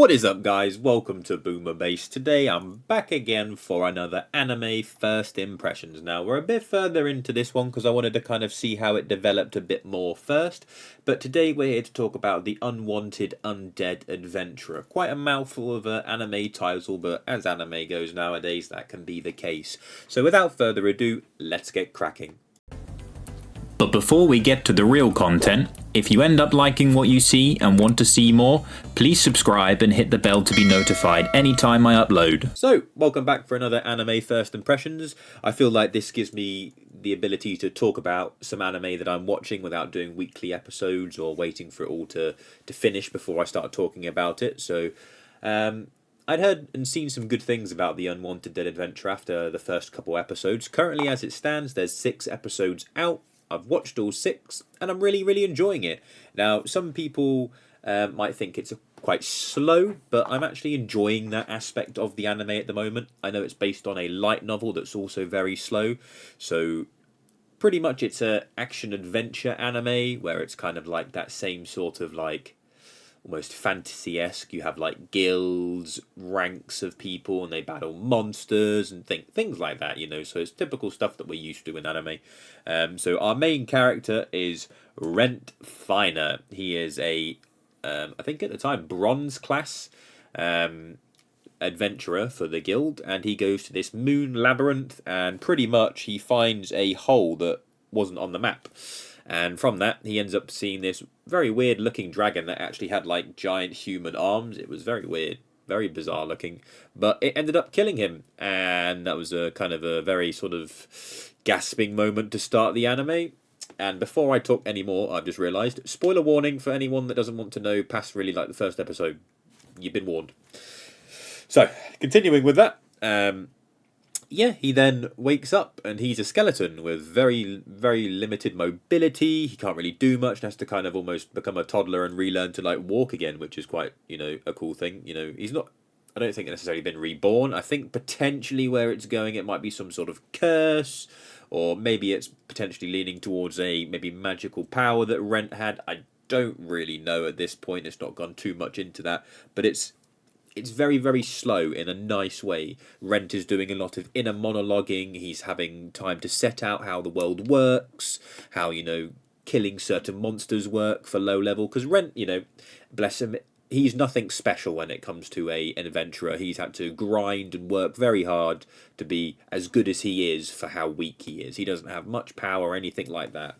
What is up, guys? Welcome to Boomer Base. Today I'm back again for another anime first impressions. Now, we're a bit further into this one because I wanted to kind of see how it developed a bit more first. But today we're here to talk about the Unwanted Undead Adventurer. Quite a mouthful of an anime title, but as anime goes nowadays, that can be the case. So without further ado, let's get cracking. But before we get to the real content, if you end up liking what you see and want to see more, please subscribe and hit the bell to be notified anytime I upload. So, welcome back for another anime first impressions. I feel like this gives me the ability to talk about some anime that I'm watching without doing weekly episodes or waiting for it all to finish before I start talking about it. So, I'd heard and seen some good things about the Unwanted Dead Adventure after the first couple episodes. Currently, as it stands, there's 6 episodes out. I've watched all 6, and I'm really enjoying it. Now, some people might think it's quite slow, but I'm actually enjoying that aspect of the anime at the moment. I know it's based on a light novel that's also very slow, so pretty much it's a action-adventure anime, where it's kind of like that same sort of like almost fantasy-esque. You have like guilds, ranks of people, and they battle monsters and things like that, you know. So it's typical stuff that we're used to in anime. So our main character is Rent Finer. He is a, I think at the time, bronze class adventurer for the guild, and he goes to this moon labyrinth, and pretty much he finds a hole that wasn't on the map. And from that, he ends up seeing this very weird looking dragon that actually had like giant human arms. It was very weird, very bizarre looking, but it ended up killing him. And that was a kind of a very sort of gasping moment to start the anime. And before I talk any more, I've just realised, spoiler warning for anyone that doesn't want to know past really like the first episode. You've been warned. So, continuing with that, yeah, he then wakes up and he's a skeleton with very limited mobility. He can't really do much and has to kind of almost become a toddler and relearn to like walk again, which is quite, you know, a cool thing. You know, he's not, I don't think necessarily been reborn. I think potentially where it's going, it might be some sort of curse, or maybe it's potentially leaning towards a maybe magical power that Rent had. I don't really know at this point. It's not gone too much into that, but it's very slow in a nice way. Rent is doing a lot of inner monologuing. He's having time to set out how the world works, how, you know, killing certain monsters work for low level. Because Rent, you know, bless him, he's nothing special when it comes to an adventurer. He's had to grind and work very hard to be as good as he is for how weak he is. He doesn't have much power or anything like that.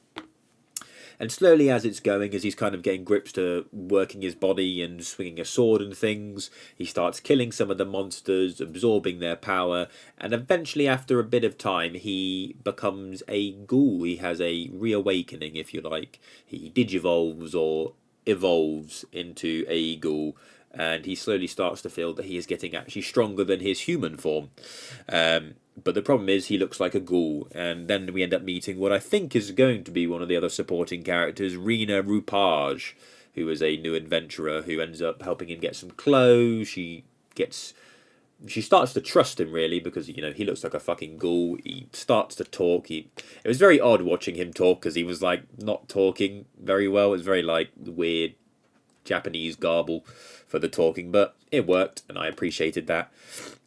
And slowly as it's going, as he's kind of getting grips to working his body and swinging a sword and things, he starts killing some of the monsters, absorbing their power, and eventually after a bit of time he becomes a ghoul. He has a reawakening, if you like. He digivolves or evolves into a ghoul, and he slowly starts to feel that he is getting actually stronger than his human form. But the problem is he looks like a ghoul, and then we end up meeting what I think is going to be one of the other supporting characters, Rena Rupage, who is a new adventurer who ends up helping him get some clothes. She starts to trust him, really, because, you know, he looks like a fucking ghoul. He starts to talk. It was very odd watching him talk, because he was like not talking very well. It was very like weird Japanese garble for the talking, but it worked, and I appreciated that.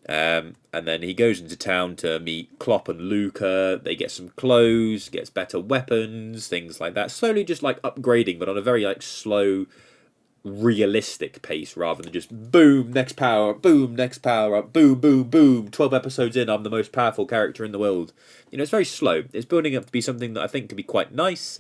And then he goes into town to meet Klopp and Luca. They get some clothes, gets better weapons, things like that. Slowly just like upgrading, but on a very like slow, realistic pace rather than just boom, next power up, boom, next power up, boom, boom, boom. 12 episodes in, I'm the most powerful character in the world. You know, it's very slow. It's building up to be something that I think could be quite nice.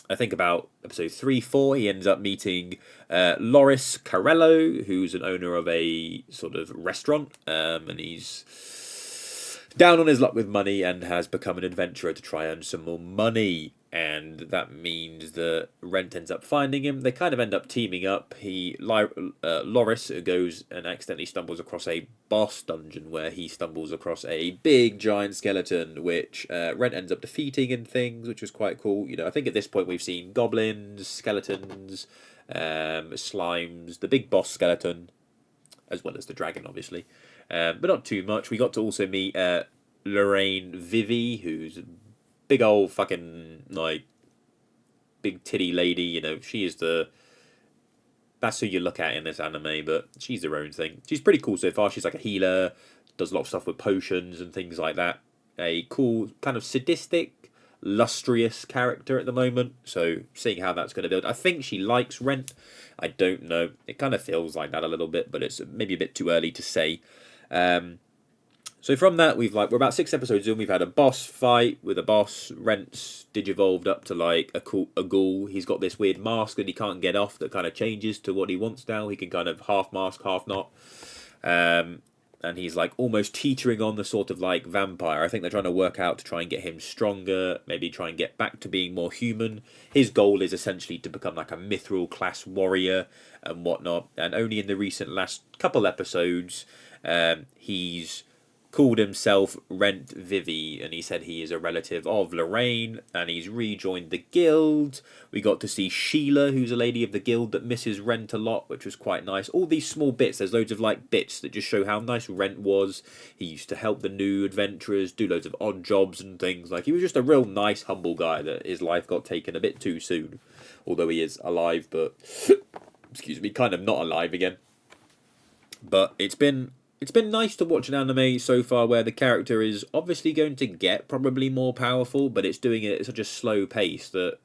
I think about episode 3, 4, he ends up meeting Loris Carello, who's an owner of a sort of restaurant, and he's down on his luck with money and has become an adventurer to try and earn some more money. And that means that Rent ends up finding him. They kind of end up teaming up. Loris goes and accidentally stumbles across a boss dungeon where he stumbles across a big giant skeleton, which Rent ends up defeating and things, which was quite cool. You know, I think at this point we've seen goblins, skeletons, slimes, the big boss skeleton, as well as the dragon, obviously. But not too much. We got to also meet Lorraine Vivi, who's big old fucking like big titty lady. You know, she is the that's who you look at in this anime, but she's her own thing. She's pretty cool so far. She's like a healer, does a lot of stuff with potions and things like that. A cool, kind of sadistic, lustrous character at the moment. So seeing how that's going to build. I think she likes Rent. I don't know. It kind of feels like that a little bit, but it's maybe a bit too early to say. So from that, we're about 6 episodes in. We've had a boss fight with a boss. Rent's digivolved up to like a ghoul. He's got this weird mask that he can't get off that kind of changes to what he wants now. He can kind of half mask, half not. And he's like almost teetering on the sort of like vampire. I think they're trying to work out to try and get him stronger, maybe try and get back to being more human. His goal is essentially to become like a mithril class warrior and whatnot. And only in the recent last couple episodes, he's called himself Rent Vivi, and he said he is a relative of Lorraine, and he's rejoined the guild. We got to see Sheila, who's a lady of the guild that misses Rent a lot, which was quite nice. All these small bits, there's loads of like bits that just show how nice Rent was. He used to help the new adventurers, do loads of odd jobs and things. Like, he was just a real nice, humble guy that his life got taken a bit too soon. Although he is alive, but, excuse me, kind of not alive again. But it's been nice to watch an anime so far where the character is obviously going to get probably more powerful, but it's doing it at such a slow pace that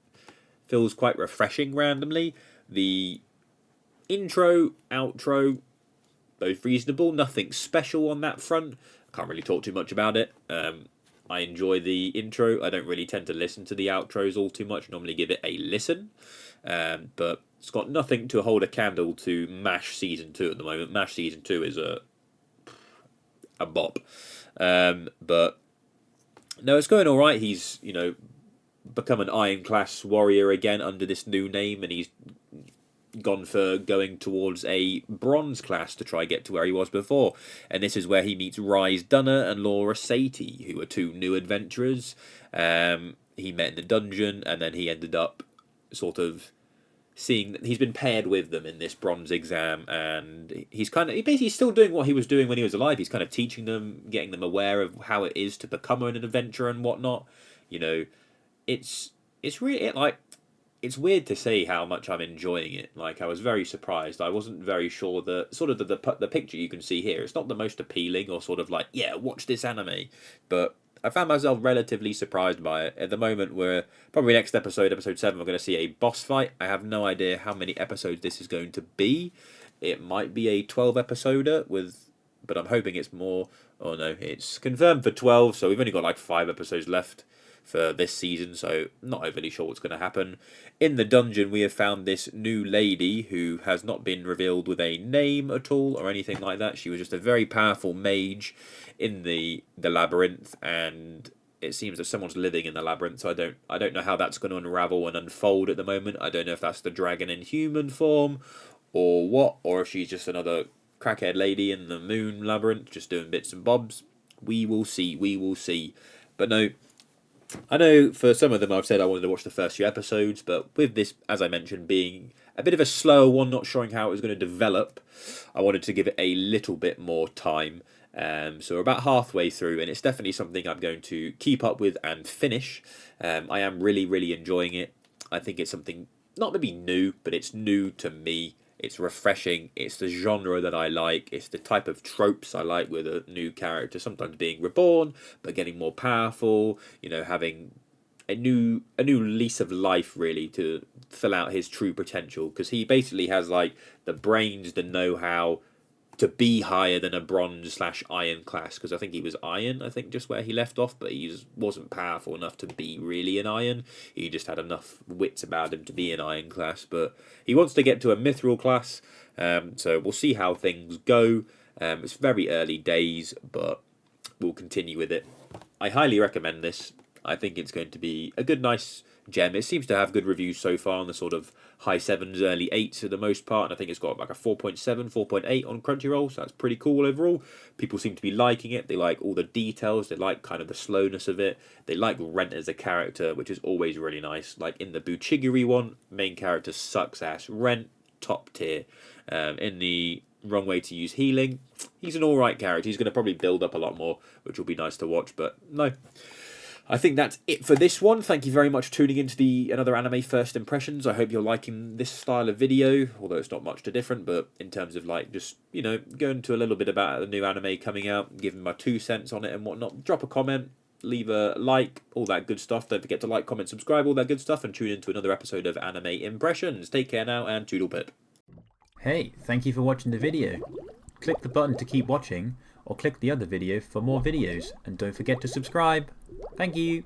feels quite refreshing randomly. The intro, outro, both reasonable, nothing special on that front. I can't really talk too much about it. I enjoy the intro. I don't really tend to listen to the outros all too much. Normally give it a listen. But it's got nothing to hold a candle to MASH Season 2 at the moment. MASH Season 2 is a bop. But no, it's going all right. He's, become an Iron Class warrior again under this new name, and he's gone for going towards a Bronze Class to try get to where he was before. And this is where he meets Rise Dunner and Laura Satie, who are two new adventurers. He met in the dungeon, and then he ended up sort of seeing that he's been paired with them in this bronze exam, and he basically still doing what he was doing when he was alive. He's kind of teaching them, getting them aware of how it is to become an adventurer and whatnot. It's really like, it's weird to say how much I'm enjoying it. Like, I was very surprised. I wasn't very sure that sort of the picture you can see here. It's not the most appealing or sort of like, yeah, watch this anime, but I found myself relatively surprised by it. At the moment, we're probably next episode 7, we're going to see a boss fight. I have no idea how many episodes this is going to be. It might be a 12-episoder but I'm hoping it's more. Oh no, it's confirmed for 12, so we've only got like 5 episodes left for this season, so not overly sure what's going to happen. In the dungeon, we have found this new lady who has not been revealed with a name at all or anything like that. She was just a very powerful mage in the labyrinth, and it seems that someone's living in the labyrinth, so I don't know how that's going to unravel and unfold at the moment. I don't know if that's the dragon in human form or what, or if she's just another crackhead lady in the moon labyrinth just doing bits and bobs. We will see. But no, I know for some of them I've said I wanted to watch the first few episodes, but with this, as I mentioned, being a bit of a slower one, not showing how it was going to develop, I wanted to give it a little bit more time. So we're about halfway through, and it's definitely something I'm going to keep up with and finish. I am really, really enjoying it. I think it's something not maybe new, but it's new to me. It's refreshing. It's the genre that I like. It's the type of tropes I like with a new character, sometimes being reborn, but getting more powerful, having a new lease of life, really, to fill out his true potential. Because he basically has, like, the brains, the know-how to be higher than a bronze/iron class, because I think he was iron, just where he left off, but he wasn't powerful enough to be really an iron. He just had enough wits about him to be an iron class, but he wants to get to a mithril class, so we'll see how things go. It's very early days, but we'll continue with it. I highly recommend this. I think it's going to be a good, nice gem. It seems to have good reviews so far on the sort of high 7s, early 8s for the most part, and I think it's got like a 4.7, 4.8 on Crunchyroll, so that's pretty cool overall. People seem to be liking it. They like all the details. They like kind of the slowness of it. They like Rent as a character, which is always really nice. Like in the Buchigiri one, main character sucks ass. Rent, top tier. In the Wrong Way to Use Healing, he's an alright character. He's going to probably build up a lot more, which will be nice to watch, but no. I think that's it for this one. Thank you very much for tuning into another anime first impressions. I hope you're liking this style of video, although it's not much different, but in terms of like just, you know, going to a little bit about the new anime coming out, giving my 2 cents on it and whatnot. Drop a comment, leave a like, all that good stuff. Don't forget to like, comment, subscribe, all that good stuff, and tune into another episode of Anime Impressions. Take care now and toodle pip. Hey, thank you for watching the video. Click the button to keep watching, or click the other video for more videos, and don't forget to subscribe. Thank you.